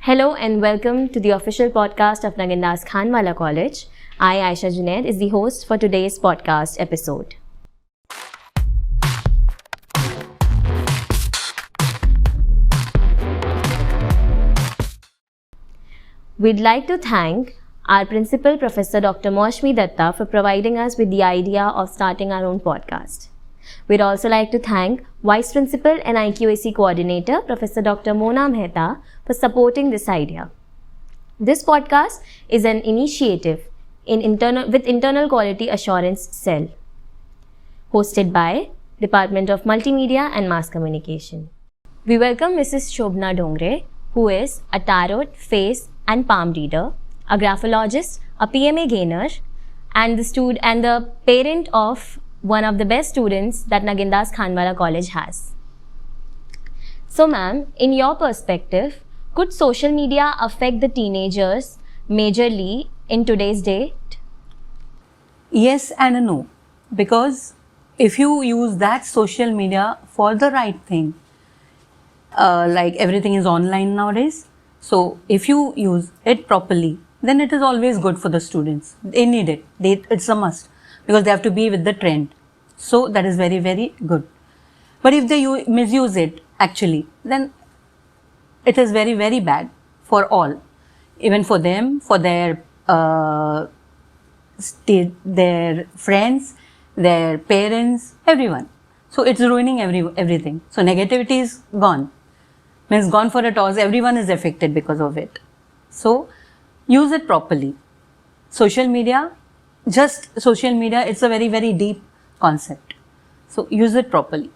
Hello and welcome to the official podcast of Nagindas Khanwala College. I, Ayesha Juned, is the host for today's podcast episode. We'd like to thank our principal, Professor Dr. Maushmi Datta, for providing us with the idea of starting our own podcast. We'd also like to thank Vice Principal and NKC Coordinator, Professor Dr. Mona Mehta, for supporting this idea. This podcast is an initiative with Internal Quality Assurance Cell, hosted by Department of Multimedia and Mass Communication. We welcome Mrs. Shobhana Dongre, who is a tarot, face and palm reader, a graphologist, a PMA gainer, and the parent of one of the best students that Nagindas Khanwala College has. So ma'am, in your perspective, could social media affect the teenagers majorly in today's date? Yes and no, because if you use that social media for the right thing, like everything is online nowadays, so if you use it properly, then it is always good for the students. They need it. It's a must because they have to be with the trend. So that is very, very good. But if they misuse it actually, then it is very, very bad for all, even for them, for their friends, their parents, everyone. So it's ruining everything. So negativity is gone. Means gone for a toss. Everyone is affected because of it. So use it properly. Social media, it's a very, very deep concept. So use it properly.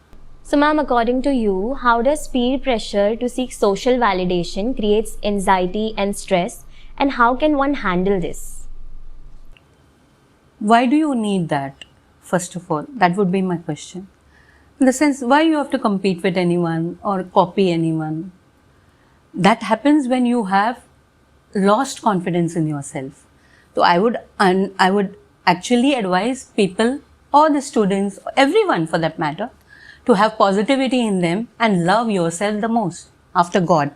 So ma'am, according to you, how does peer pressure to seek social validation creates anxiety and stress, and how can one handle this? Why do you need that? First of all, that would be my question. In the sense, why you have to compete with anyone or copy anyone? That happens when you have lost confidence in yourself. So I would actually advise people or the students, everyone for that matter, to have positivity in them and love yourself the most after God.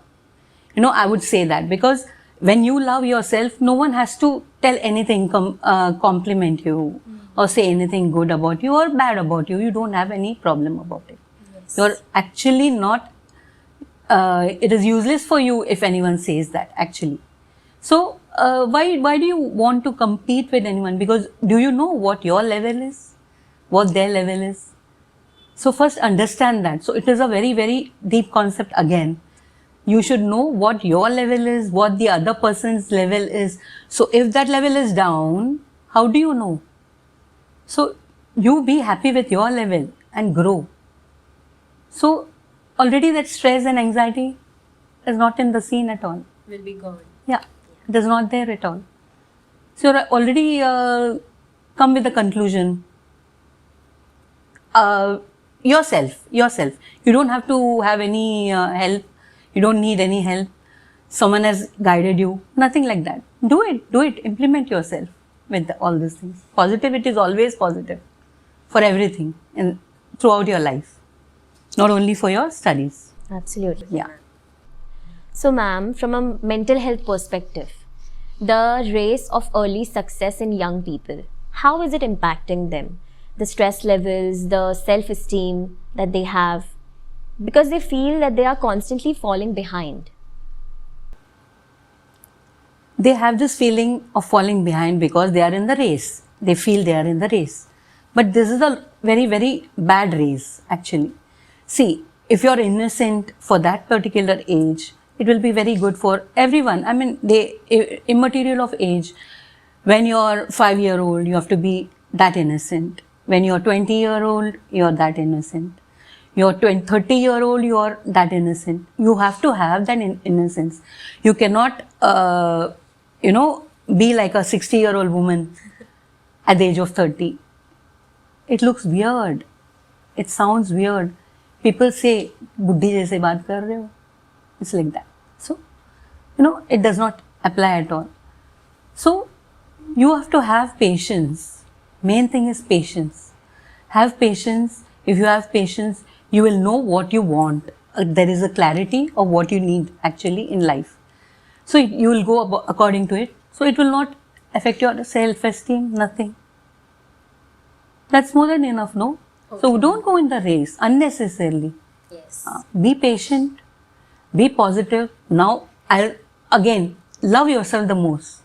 I would say that because when you love yourself, no one has to tell anything, compliment you or say anything good about you or bad about you. You don't have any problem about it. Yes. You're actually not, it is useless for you if anyone says that actually. So why do you want to compete with anyone? Because do you know what your level is? What their level is? So first understand that. So it is a very, very deep concept again. You should know what your level is, what the other person's level is. So if that level is down, how do you know? So you be happy with your level and grow. So already that stress and anxiety is not in the scene at all. Will be gone. Yeah, it is not there at all. So you're already come with a conclusion. Yourself. You don't have to have any help. You don't need any help. Someone has guided you. Nothing like that. Do it. Implement yourself with all these things. Positivity is always positive for everything and throughout your life. Not only for your studies. Absolutely. Yeah. So ma'am, from a mental health perspective, the race of early success in young people, how is it impacting them? The stress levels, the self-esteem that they have, because they feel that they are constantly falling behind. They have this feeling of falling behind because they are in the race. They feel they are in the race. But this is a very, very bad race actually. See, if you are innocent for that particular age, it will be very good for everyone. I mean, immaterial of age. When you are 5-year-old, you have to be that innocent. When you are 20-year-old, you are that innocent. You are 30-year-old, you are that innocent. You have to have that innocence. You cannot, be like a 60-year-old woman at the age of 30. It looks weird. It sounds weird. People say, "Buddhi jaise baat kar rahe ho." It's like that. So, it does not apply at all. So, you have to have patience. Main thing is patience. Have patience. If you have patience, you will know what you want. There is a clarity of what you need actually in life. So you will go according to it. So it will not affect your self-esteem, nothing. That's more than enough, no? Okay. So don't go in the race unnecessarily. Yes. Be patient, be positive. Now, again, love yourself the most.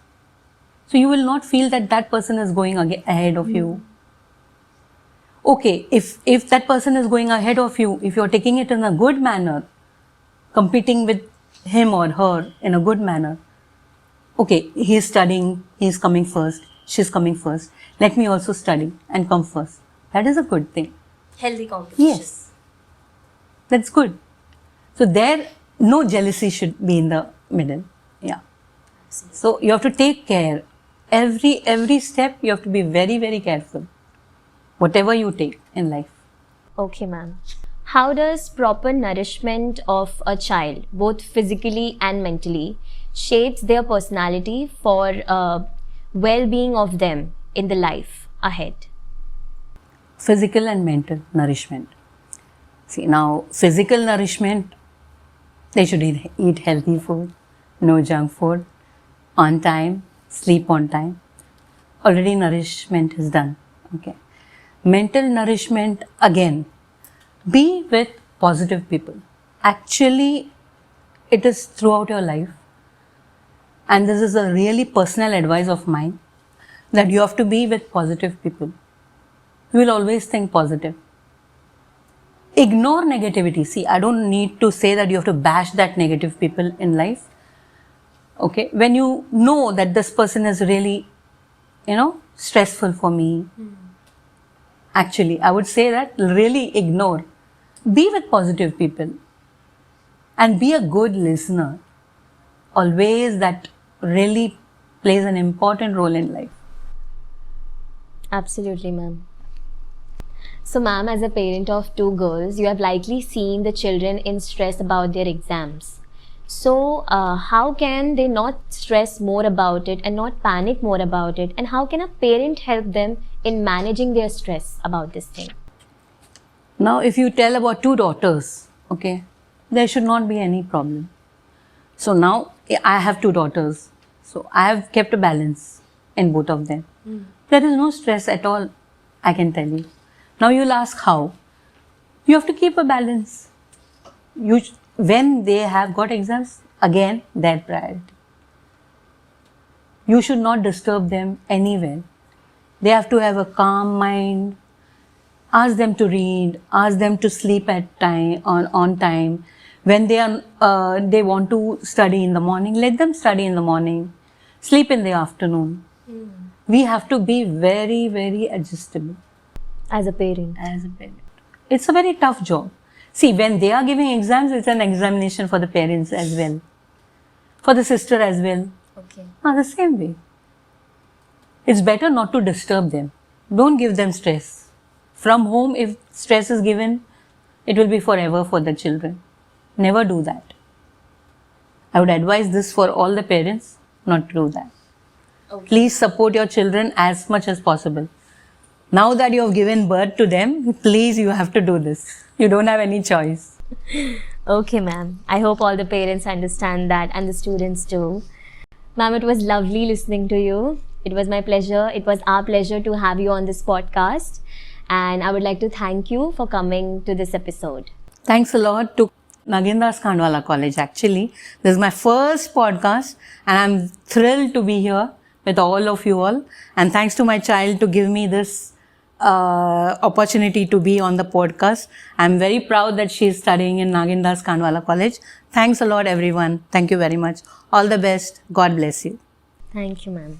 So you will not feel that that person is going ahead of you. Okay, if that person is going ahead of you, if you're taking it in a good manner, competing with him or her in a good manner, okay, he's studying, he's coming first, she's coming first, let me also study and come first. That is a good thing. Healthy competition. Yes, that's good. So there, no jealousy should be in the middle. Yeah. Absolutely. So you have to take care. Every step you have to be very, very careful. Whatever you take in life. Okay, ma'am. How does proper nourishment of a child, both physically and mentally, shapes their personality for well-being of them in the life ahead? Physical and mental nourishment. See, now physical nourishment, they should eat healthy food, no junk food, on time, sleep on time. Already nourishment is done. Okay. Mental nourishment, again, be with positive people. Actually, it is throughout your life. And this is a really personal advice of mine, that you have to be with positive people. You will always think positive. Ignore negativity. See, I don't need to say that you have to bash that negative people in life. Okay, when you know that this person is really, stressful for me, actually, I would say that really ignore. Be with positive people and be a good listener. Always that really plays an important role in life. Absolutely, ma'am. So, ma'am, as a parent of 2 girls, you have likely seen the children in stress about their exams. So, how can they not stress more about it and not panic more about it? And how can a parent help them in managing their stress about this thing? Now, if you tell about 2 daughters, okay, there should not be any problem. So now I have 2 daughters. So I have kept a balance in both of them. There is no stress at all, I can tell you. Now you'll ask how. You have to keep a balance. When they have got exams, again, their priority. You should not disturb them anywhere. They have to have a calm mind. Ask them to read. Ask them to sleep at time on time. When they want to study in the morning, let them study in the morning. Sleep in the afternoon. We have to be very, very adjustable. As a parent. As a parent. It's a very tough job. See, when they are giving exams, it's an examination for the parents as well. For the sister as well. Okay. The same way. It's better not to disturb them. Don't give them stress. From home, if stress is given, it will be forever for the children. Never do that. I would advise this for all the parents, not to do that. Okay. Please support your children as much as possible. Now that you have given birth to them, please, you have to do this. You don't have any choice. Okay, ma'am. I hope all the parents understand that and the students too. Ma'am, it was lovely listening to you. It was my pleasure. It was our pleasure to have you on this podcast. And I would like to thank you for coming to this episode. Thanks a lot to Nagendas Khandwala College. Actually, this is my first podcast and I'm thrilled to be here with all of you all. And thanks to my child to give me this opportunity to be on the podcast. I'm very proud that she is studying in Nagendas Khandwala College. Thanks a lot, everyone. Thank you very much. All the best. God bless you. Thank you, ma'am.